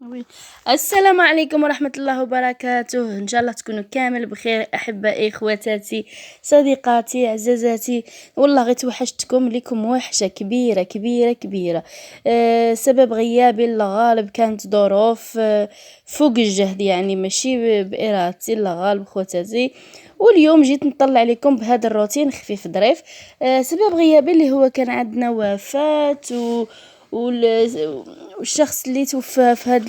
وي. السلام عليكم ورحمة الله وبركاته. إن شاء الله تكونوا كامل بخير أحبائي خواتاتي صديقاتي عزازاتي. والله غير توحشتكم، لكم وحشة كبيرة كبيرة كبيرة. سبب غيابي الله غالب كانت ظروف فوق الجهد، يعني ماشي بإرادتي، الله غالب خواتاتي. واليوم جيت نطلع عليكم بهذا الروتين خفيف ظريف. سبب غيابي اللي هو كان عندنا وفاة والشخص اللي توفى في هاد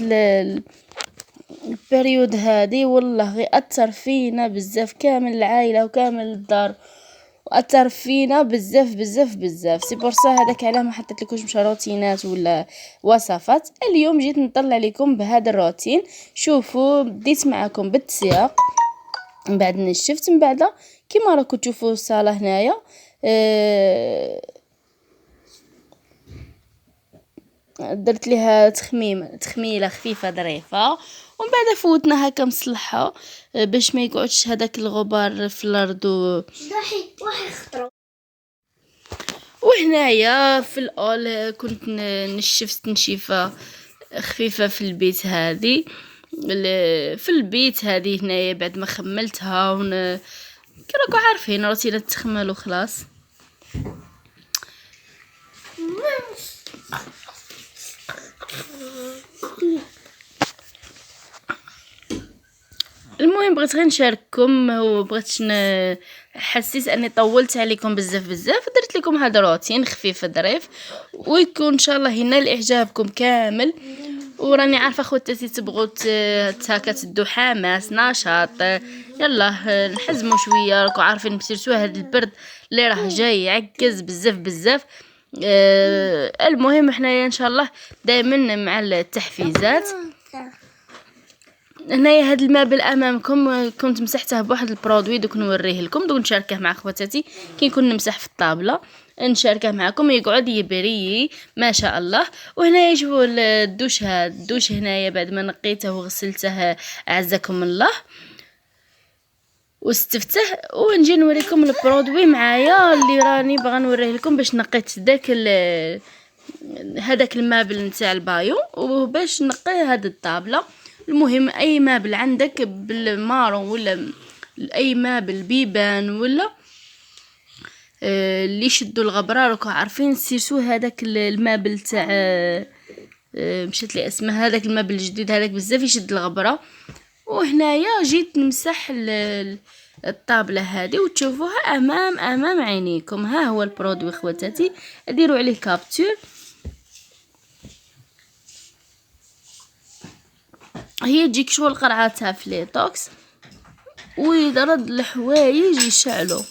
البريود هادي والله غير اثر فينا بزاف، كامل العائله وكامل الدار، واثر فينا بزاف بزاف بزاف. سي بورصا هذاك علاه ما حطيت لكمش مش روتينات ولا وصفات. اليوم جيت نطلع لكم بهذا الروتين. شوفوا بديت معكم بالتسياق، من بعد نشفت، من بعد كيما راكم تشوفوا الصاله هنايا درت ليها تخميله خفيفه ظريفه، ومن بعد فوتنا هكا مصلحه باش ما يقعدش هذاك الغبار في الارض واحد خطره. وهنايا في الاول كنت نشفت تنشيفه خفيفه في البيت هذه، في البيت هذه هنايا بعد ما خملتها كي راكم عارفين روتينه تخمل وخلاص. المهم بغيت غير نشارككم، وبغيتش حسيت اني طولت عليكم بزاف بزاف، درت لكم هذا روتين خفيف ظريف ويكون ان شاء الله ينال اعجابكم كامل. وراني عارفه خواتاتي تبغوا هكا تدوا حماس نشاط، يلا نحزموا شويه، راكم عارفين بسيرتو هذا البرد اللي راه جاي يعكز بزاف بزاف. المهم حنايا ان شاء الله دائما مع التحفيزات. هنايا هاد المابل امامكم كنت مسحته بواحد البرودوي، دوك نوريه لكم، دوك نشاركه مع خواتاتي كي نكون نمسح في الطابله، نشاركه معكم يقعد يبري ما شاء الله. وهنايا شوفوا الدوش هنايا بعد ما نقيته وغسلته اعزكم الله واستفته. ونجي نوريكم البرودوي معايا اللي راني باغا نوريه لكم باش نقيت هذاك المابل نتاع البايو وباش نقي هاد الطابله. المهم اي مابل عندك بالمارون ولا اي مابل بيبان ولا اللي يشدوا الغبره، راكم عارفين سيرسو هذاك المابل تاع مشات لي اسمه، هذاك المابل الجديد هذاك بزاف يشد الغبره. وهنايا جيت نمسح الطابله هذه وتشوفوها امام عينيكم. ها هو البرودوي خواتاتي، ديروا عليه كابتور. هي تجيك شغل قرعتها في ليتوكس ويدرد الحوايج يشعلوا.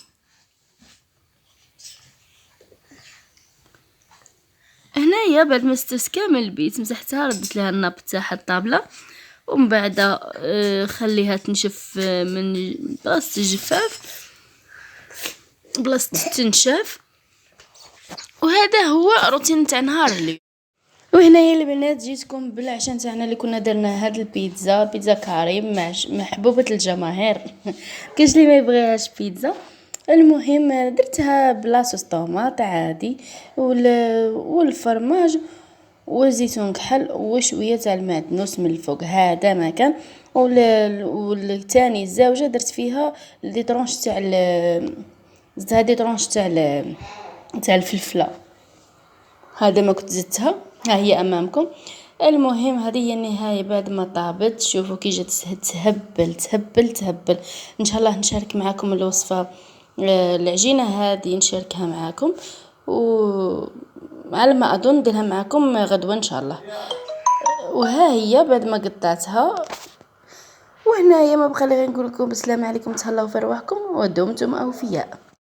هنايا بعد ما استسكامل البيت مسحتها، ردت لها الناب تاع الطابله، ومن بعد خليها تنشف من بلاصه الجفاف بلاصه تنشف. وهذا هو روتين تاع نهار اليوم. وهنايا البنات جيتكم بالعشاء تاعنا اللي كنا درنا هاد بيتزا كاري محبوبه الجماهير كاش اللي ما يبغيهاش بيتزا. المهم درتها بلاصوص طوماط عادي والفرماج وزيتون كحل وشويه تاع المعدنوس من الفوق، هذا ما كان. والثاني الزاوجه درت فيها دي طرونش تاع هذه طرونش تاع الفلفله، هذا ما كنت زدتها، ها هي امامكم. المهم هذه هي النهايه بعد ما طابت. شوفوا كي جات تهبل تهبل تهبل. ان شاء الله نشارك معكم الوصفه، العجينه هذه نشاركها معكم، وعلى ما اظن نديرها معكم غدوه ان شاء الله. وها هي بعد ما قطعتها. وهنايا ما بقى لي غير نقول لكم السلام عليكم، تهلاو في رواحكم ودمتم اوفياء.